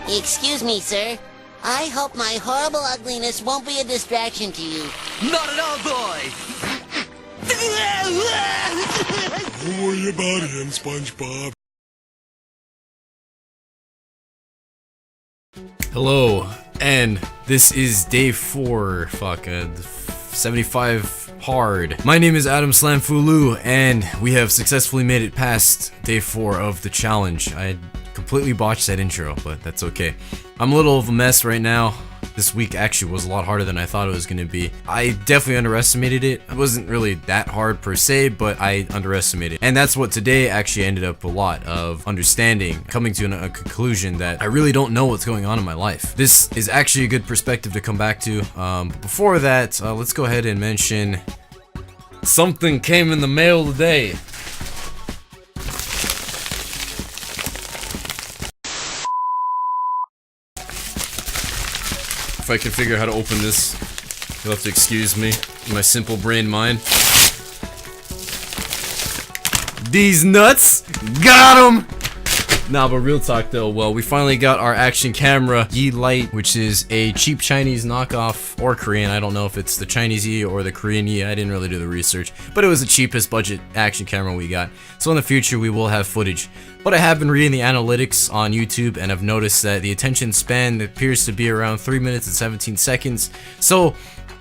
Excuse me, sir. I hope my horrible ugliness won't be a distraction to you. Not at all, boy! Don't worry about him, SpongeBob. Hello, and this is day 4, 75 hard. My name is Adam Slamfulu, and we have successfully made it past day 4 of the challenge. I completely botched that intro, but that's okay. I'm a little of a mess right now. This week actually was a lot harder than I thought it was going to be. I definitely underestimated it. It wasn't really that hard per se, but I underestimated it. And that's what today actually ended up a lot of understanding, coming to a conclusion that I really don't know what's going on in my life. This is actually a good perspective to come back to. But before that, let's go ahead and mention something came in the mail today. If I can figure out how to open this, you'll have to excuse me, my simple brain mind. These nuts! Got 'em! Nah, but real talk though, well, we finally got our action camera, Yi Light, which is a cheap Chinese knockoff, or Korean. I don't know if it's the Chinese Yi or the Korean Yi. I didn't really do the research, but it was the cheapest budget action camera we got. So in the future, we will have footage. But I have been reading the analytics on YouTube, and I've noticed that the attention span appears to be around 3 minutes and 17 seconds. So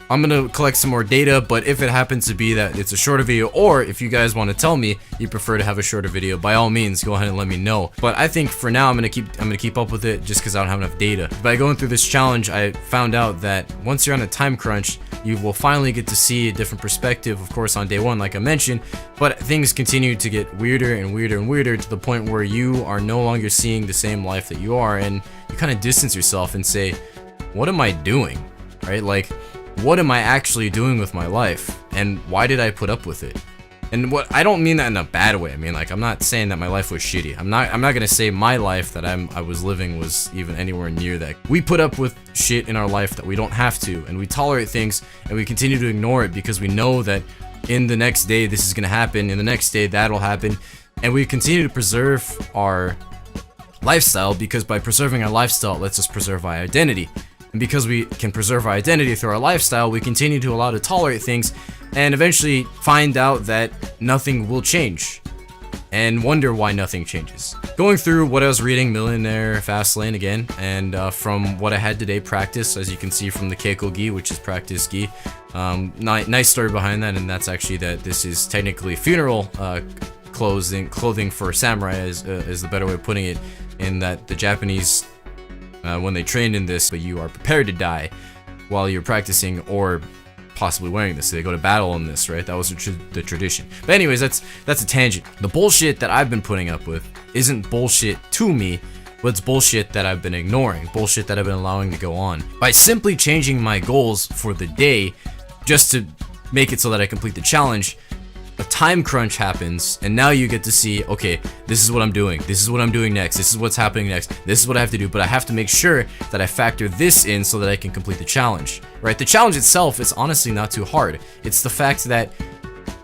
I'm gonna collect some more data, but if it happens to be that it's a shorter video, or if you guys want to tell me you prefer to have a shorter video, by all means go ahead and let me know. But I think for now I'm gonna keep up with it just because I don't have enough data. By going through this challenge, I found out that once you're on a time crunch, you will finally get to see a different perspective, of course on day 1 like I mentioned, but things continue to get weirder and weirder and weirder to the point where you are no longer seeing the same life that you are, and you kind of distance yourself and say, what am I doing, right? Like, what am I actually doing with my life, and why did I put up with it? And what I don't mean that in a bad way. I mean, like, I'm not saying that my life was shitty. I'm not gonna say my life that I was living was even anywhere near that. We put up with shit in our life that we don't have to, and we tolerate things, and we continue to ignore it because we know that in the next day this is gonna happen, in the next day that'll happen, and we continue to preserve our lifestyle because by preserving our lifestyle, it lets us preserve our identity. And because we can preserve our identity through our lifestyle, we continue to allow to tolerate things and eventually find out that nothing will change and wonder why nothing changes. Going through what I was reading, Millionaire Fastlane again, and from what I had today, practice, as you can see from the Kettle gi, which is practice gi. Nice story behind that, and that's actually that this is technically funeral clothing for samurai is the better way of putting it, in that the Japanese when they trained in this, but you are prepared to die while you're practicing or possibly wearing this. So they go to battle in this, right? That was the tradition. But anyways, that's a tangent. The bullshit that I've been putting up with isn't bullshit to me, but it's bullshit that I've been ignoring, bullshit that I've been allowing to go on. By simply changing my goals for the day, just to make it so that I complete the challenge, a time crunch happens, and now you get to see, okay, this is what I'm doing, this is what I'm doing next, this is what's happening next, this is what I have to do, but I have to make sure that I factor this in so that I can complete the challenge, right? The challenge itself is honestly not too hard. It's the fact that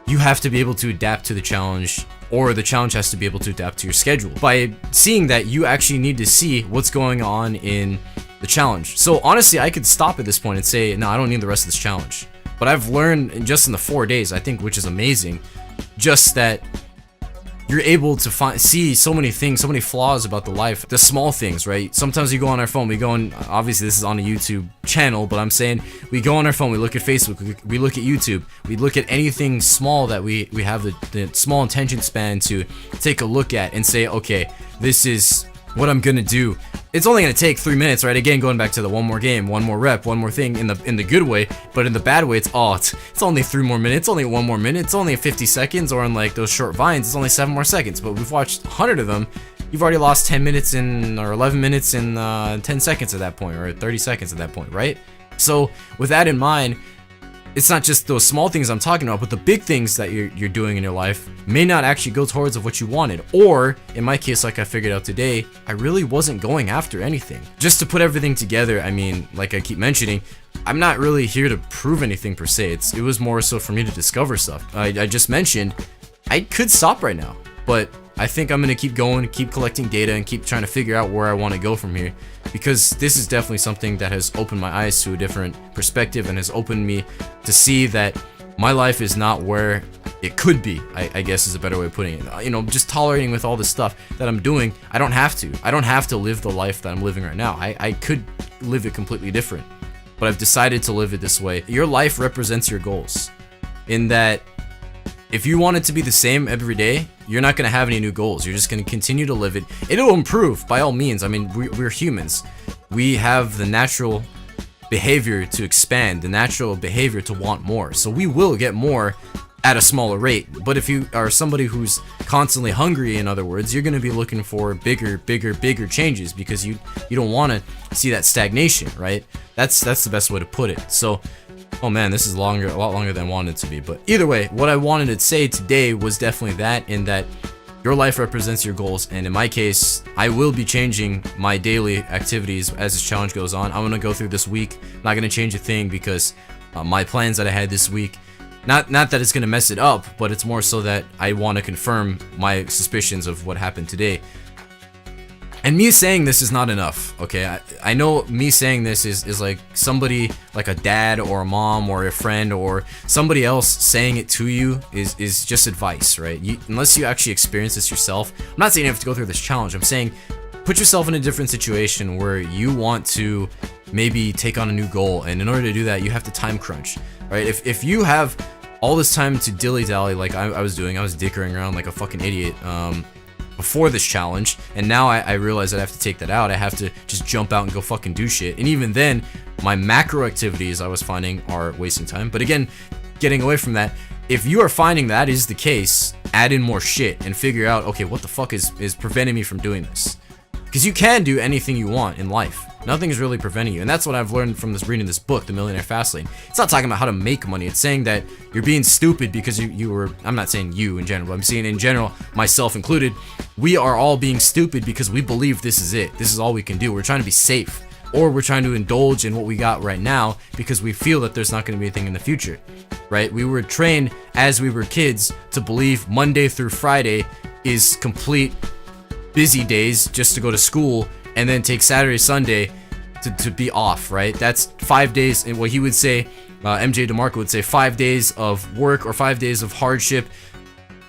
you have to be able to adapt to the challenge, or the challenge has to be able to adapt to your schedule. By seeing that, you actually need to see what's going on in the challenge. So honestly, I could stop at this point and say, no, I don't need the rest of this challenge. But I've learned just in the 4 days, I think, which is amazing, just that you're able to see so many things, so many flaws about the life, the small things, right? Sometimes you go on our phone, we go on, obviously this is on a YouTube channel, but I'm saying we go on our phone, we look at Facebook, we look at YouTube, we look at anything small that we have the small attention span to take a look at and say, okay, this is what I'm gonna do. It's only gonna take 3 minutes, right? Again, going back to the one more game, one more rep, one more thing in the good way, but in the bad way, it's only 3 more minutes, only 1 more minute, it's only 50 seconds, or in like those short vines, it's only 7 more seconds. But we've watched 100 of them. You've already lost 10 minutes or 11 minutes in 10 seconds at that point, or 30 seconds at that point, right? So with that in mind, it's not just those small things I'm talking about, but the big things that you're doing in your life may not actually go towards of what you wanted. Or, in my case, like I figured out today, I really wasn't going after anything. Just to put everything together, I mean, like I keep mentioning, I'm not really here to prove anything per se. It was more so for me to discover stuff. I just mentioned, I could stop right now, but I think I'm gonna keep going, keep collecting data, and keep trying to figure out where I want to go from here, because this is definitely something that has opened my eyes to a different perspective and has opened me to see that my life is not where it could be, I guess is a better way of putting it. You know, just tolerating with all the stuff that I'm doing, I don't have to live the life that I'm living right now. I could live it completely different, but I've decided to live it this way. Your life represents your goals, in that if you want it to be the same every day, you're not going to have any new goals. You're just going to continue to live it. It'll improve by all means. I mean, we're humans. We have the natural behavior to expand, the natural behavior to want more. So we will get more at a smaller rate. But if you are somebody who's constantly hungry, in other words, you're going to be looking for bigger changes, because you don't want to see that stagnation, right? That's the best way to put it. So, oh man, this is a lot longer than I wanted it to be. But either way, what I wanted to say today was definitely that, in that your life represents your goals, and in my case, I will be changing my daily activities as this challenge goes on. I'm gonna go through this week, not gonna change a thing, because my plans that I had this week, not that it's gonna mess it up, but it's more so that I want to confirm my suspicions of what happened today. And me saying this is not enough, okay? I know me saying this is like somebody, like a dad or a mom or a friend or somebody else saying it to you is just advice, right? Unless you actually experience this yourself. I'm not saying you have to go through this challenge. I'm saying put yourself in a different situation where you want to maybe take on a new goal, and in order to do that, you have to time crunch, right? If you have all this time to dilly-dally like I was doing, I was dickering around like a fucking idiot, before this challenge, and now I realize that I have to take that out. I have to just jump out and go fucking do shit. And even then, my macro activities I was finding are wasting time. But again, getting away from that, if you are finding that is the case, add in more shit and figure out, okay, what the fuck is preventing me from doing this? Because you can do anything you want in life. Nothing is really preventing you. And that's what I've learned from reading this book, The Millionaire Fastlane. It's not talking about how to make money. It's saying that you're being stupid because you were, I'm not saying you in general, I'm saying in general, myself included, we are all being stupid because we believe this is it. This is all we can do. We're trying to be safe. Or we're trying to indulge in what we got right now because we feel that there's not going to be anything in the future, right? We were trained as we were kids to believe Monday through Friday is complete busy days just to go to school, and then take Saturday, Sunday to be off, right? That's 5 days, and what he would say, MJ DeMarco would say, 5 days of work or 5 days of hardship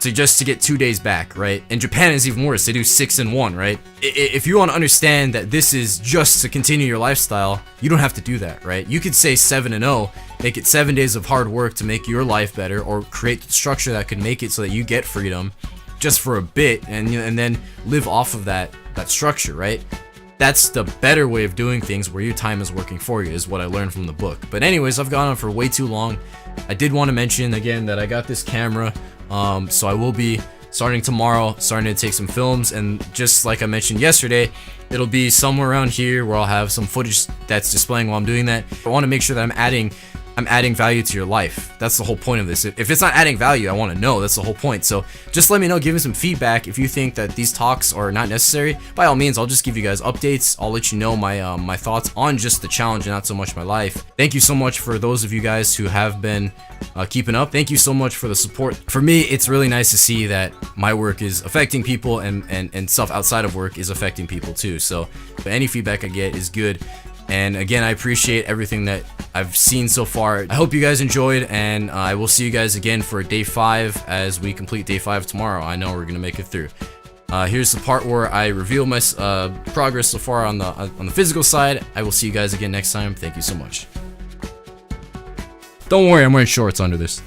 to get 2 days back, right? And Japan is even worse. They do 6 and 1, right? If you want to understand that this is just to continue your lifestyle, you don't have to do that, right? You could say 7 and 0, make it 7 days of hard work to make your life better, or create the structure that could make it so that you get freedom just for a bit, and then live off of that structure, right? That's the better way of doing things, where your time is working for you, is what I learned from the book. But anyways, I've gone on for way too long. I did want to mention again that I got this camera, so I will be starting tomorrow, starting to take some films, and just like I mentioned yesterday, it'll be somewhere around here where I'll have some footage that's displaying while I'm doing that. I want to make sure that I'm adding value to your life. That's the whole point of this. If it's not adding value, I want to know. That's the whole point. So just let me know, give me some feedback. If you think that these talks are not necessary, by all means, I'll just give you guys updates. I'll let you know my thoughts on just the challenge and not so much my life. Thank you so much for those of you guys who have been keeping up. Thank you so much for the support. For me, it's really nice to see that my work is affecting people, and stuff outside of work is affecting people too. So any feedback I get is good. And again, I appreciate everything that I've seen so far. I hope you guys enjoyed, and I will see you guys again for day 5 as we complete day 5 tomorrow. I know we're gonna make it through. Here's the part where I reveal my progress so far on the physical side. I will see you guys again next time. Thank you so much. Don't worry, I'm wearing shorts under this.